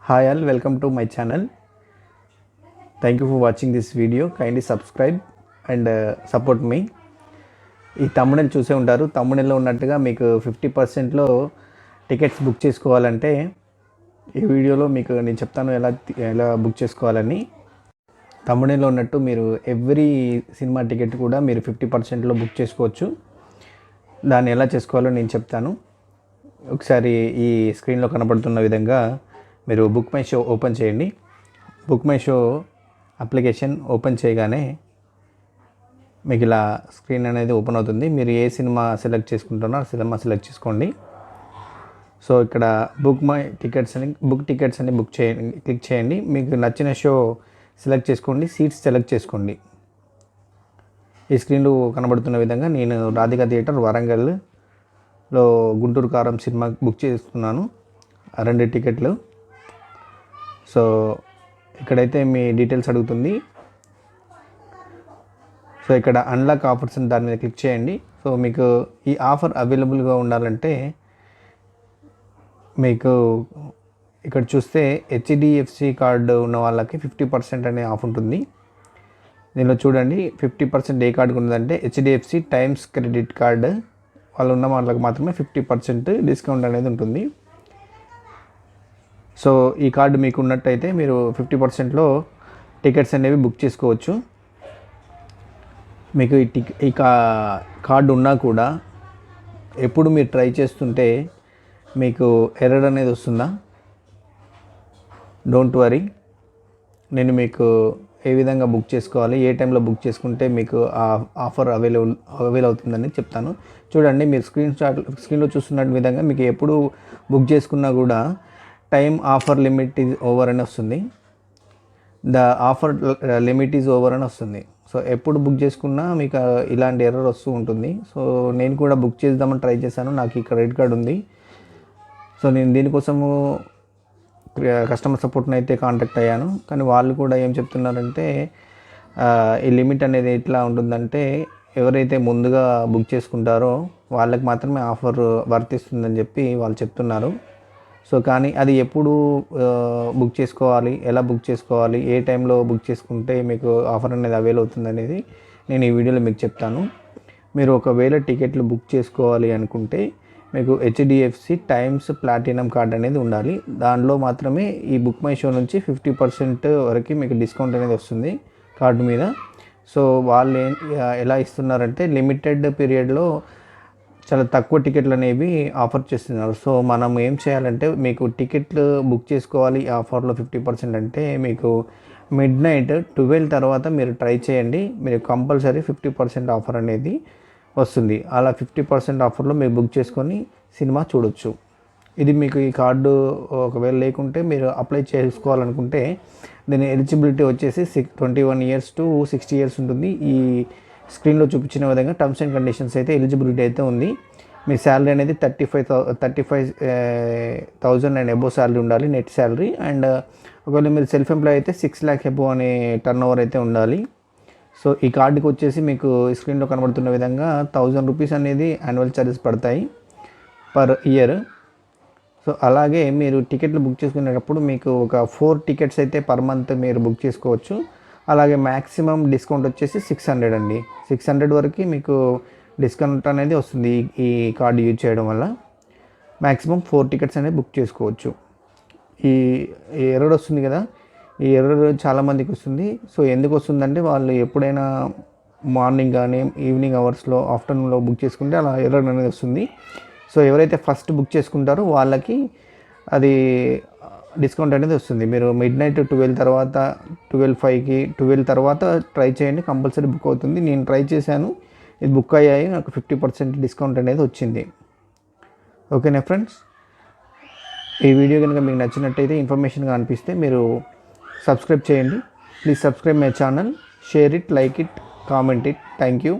Hi all, welcome to my channel. Thank you for watching this video. Kindly subscribe and support me. ఈ తమ్ముడని చూసే ఉంటారు. తమ్ముడలో ఉన్నట్టుగా మీకు 50%లో tickets book చేసుకోవాలంటే ఈ వీడియోలో మీకు నేను చెప్తాను ఎలా బుక్ చేసుకోవాలని. తమ్ముడలో ఉన్నట్టు మీరు ఎవ్రీ సినిమా టికెట్ కూడా మీరు 50%లో బుక్ చేసుకోవచ్చు. దాన్ని ఎలా చేసుకోవాలో నేను చెప్తాను. ఒకసారి ఈ స్క్రీన్లో కనబడుతున్న విధంగా మీరు బుక్ మై షో ఓపెన్ చేయండి. Book my show application open చేయగానే మీకు ఇలా స్క్రీన్ అనేది ఓపెన్ అవుతుంది. మీరు ఏ సినిమా సెలెక్ట్ చేసుకుంటున్నారో ఆ సినిమా సెలెక్ట్ చేసుకోండి. సో ఇక్కడ బుక్ మై టికెట్స్ అని బుక్ చేయండి, క్లిక్ చేయండి. మీకు నచ్చిన షో సెలెక్ట్ చేసుకోండి, సీట్స్ సెలెక్ట్ చేసుకోండి. ఈ స్క్రీన్లో కనబడుతున్న విధంగా నేను రాధికా థియేటర్ వరంగల్లో గుంటూరు కారం సినిమా బుక్ చేస్తున్నాను, 2 టికెట్లు. సో ఇక్కడైతే మీ డీటెయిల్స్ అడుగుతుంది. సో ఇక్కడ అన్లాక్ ఆఫర్స్ దాని మీద క్లిక్ చేయండి. సో మీకు ఈ ఆఫర్ అవైలబుల్గా ఉండాలంటే మీకు ఇక్కడ చూస్తే హెచ్డిఎఫ్సి కార్డు ఉన్న వాళ్ళకి 50% అనే ఆఫ్ ఉంటుంది. దీనిలో చూడండి 50% ఏ కార్డుకు ఉందంటే హెచ్డిఎఫ్సి టైమ్స్ క్రెడిట్ కార్డు వాళ్ళు ఉన్న వాళ్ళకి మాత్రమే 50% డిస్కౌంట్ అనేది ఉంటుంది. సో ఈ కార్డు మీకు ఉన్నట్టయితే మీరు 50%లో టికెట్స్ అనేవి బుక్ చేసుకోవచ్చు. మీకు ఈ కార్డు ఉన్నా కూడా ఎప్పుడు మీరు ట్రై చేస్తుంటే మీకు ఎర్రర్ అనేది వస్తుందా? డోంట్ వరీ, నేను మీకు ఏ విధంగా బుక్ చేసుకోవాలి, ఏ టైంలో బుక్ చేసుకుంటే మీకు ఆ ఆఫర్ అవైల్ అవుతుందని చెప్తాను. చూడండి, మీరు స్క్రీన్లో చూస్తున్న విధంగా మీకు ఎప్పుడు బుక్ చేసుకున్నా కూడా time offer limit is over అని వస్తుంది. The offer limit is over అని వస్తుంది. సో ఎప్పుడు బుక్ చేసుకున్నా మీకు ఇలాంటి ఎర్రర్ వస్తూ ఉంటుంది. సో నేను కూడా బుక్ చేద్దామని ట్రై చేశాను, నాకు ఈ క్రెడిట్ కార్డ్ ఉంది. సో నేను దీనికోసము కస్టమర్ సపోర్ట్ని అయితే కాంటాక్ట్ అయ్యాను. కానీ వాళ్ళు కూడా ఏం చెప్తున్నారంటే ఈ లిమిట్ అనేది ఎట్లా ఉంటుందంటే ఎవరైతే ముందుగా బుక్ చేసుకుంటారో వాళ్ళకి మాత్రమే ఆఫర్ వర్తిస్తుందని చెప్పి వాళ్ళు చెప్తున్నారు. సో కానీ అది ఎప్పుడు బుక్ చేసుకోవాలి, ఎలా బుక్ చేసుకోవాలి, ఏ టైంలో బుక్ చేసుకుంటే మీకు ఆఫర్ అనేది అవైల్ అవుతుంది అనేది నేను ఈ వీడియోలో మీకు చెప్తాను. మీరు ఒకవేళ టికెట్లు బుక్ చేసుకోవాలి అనుకుంటే మీకు హెచ్డిఎఫ్సి టైమ్స్ ప్లాటినం కార్డ్ అనేది ఉండాలి. దానిలో మాత్రమే ఈ బుక్ మై షో నుంచి 50% వరకు మీకు డిస్కౌంట్ అనేది వస్తుంది కార్డు మీద. సో వాళ్ళు ఎలా ఇస్తున్నారంటే లిమిటెడ్ పీరియడ్లో చాలా తక్కువ టికెట్లు అనేవి ఆఫర్ చేస్తున్నారు. సో మనం ఏం చేయాలంటే మీకు టికెట్లు బుక్ చేసుకోవాలి ఆఫర్లో 50% అంటే మీకు మిడ్నైట్ 12 తర్వాత మీరు ట్రై చేయండి. మీరు కంపల్సరీ 50% ఆఫర్ అనేది వస్తుంది. అలా 50% ఆఫర్లో మీరు బుక్ చేసుకొని సినిమా చూడొచ్చు. ఇది మీకు ఈ కార్డు ఒకవేళ లేకుంటే మీరు అప్లై చేసుకోవాలనుకుంటే దీని ఎలిజిబిలిటీ వచ్చేసి 21 years to 60 years ఉంటుంది. ఈ స్క్రీన్లో చూపించిన విధంగా టర్మ్స్ అండ్ కండిషన్స్ అయితే ఎలిజిబిలిటీ అయితే ఉంది. మీ శాలరీ అనేది 35,000 అండ్ అబోవ్ శాలరీ ఉండాలి, నెట్ శాలరీ. అండ్ ఒకవేళ మీరు సెల్ఫ్ ఎంప్లాయ్ అయితే 6 lakh అబోవ్ అనే టర్న్ ఓవర్ అయితే ఉండాలి. సో ఈ కార్డుకి వచ్చేసి మీకు స్క్రీన్లో కనబడుతున్న విధంగా 1000 రూపీస్ అనేది యాన్యువల్ ఛార్జెస్ పడతాయి పర్ ఇయర్. సో అలాగే మీరు టికెట్లు బుక్ చేసుకునేటప్పుడు మీకు ఒక 4 టికెట్స్ అయితే పర్ మంత్ మీరు బుక్ చేసుకోవచ్చు. అలాగే మ్యాక్సిమం డిస్కౌంట్ వచ్చేసి 600 అండి. 600 వరకు మీకు డిస్కౌంట్ అనేది వస్తుంది ఈ కార్డు యూజ్ చేయడం వల్ల. మ్యాక్సిమం 4 టికెట్స్ అనేది బుక్ చేసుకోవచ్చు. ఈ ఎర్రర్ వస్తుంది కదా, ఈ ఎర్రర్ చాలామందికి వస్తుంది. సో ఎందుకు వస్తుందంటే వాళ్ళు ఎప్పుడైనా మార్నింగ్ కానీ ఈవినింగ్ అవర్స్లో ఆఫ్టర్నూన్లో బుక్ చేసుకుంటే అలా ఎర్రర్ అనేది వస్తుంది. సో ఎవరైతే ఫస్ట్ బుక్ చేసుకుంటారో వాళ్ళకి అది డిస్కౌంట్ అనేది వస్తుంది. మీరు మిడ్నైట్ 12 తర్వాత 12:05కి 12 తర్వాత ట్రై చేయండి, కంపల్సరీ బుక్ అవుతుంది. నేను ట్రై చేశాను, ఇది బుక్ అయ్యాయి, నాకు 50% డిస్కౌంట్ అనేది వచ్చింది. ఓకేనా ఫ్రెండ్స్, ఈ వీడియో కనుక మీకు నచ్చినట్టయితే ఇన్ఫర్మేషన్గా అనిపిస్తే మీరు సబ్స్క్రైబ్ చేయండి. Please subscribe my channel, share it, like it, comment it. Thank you.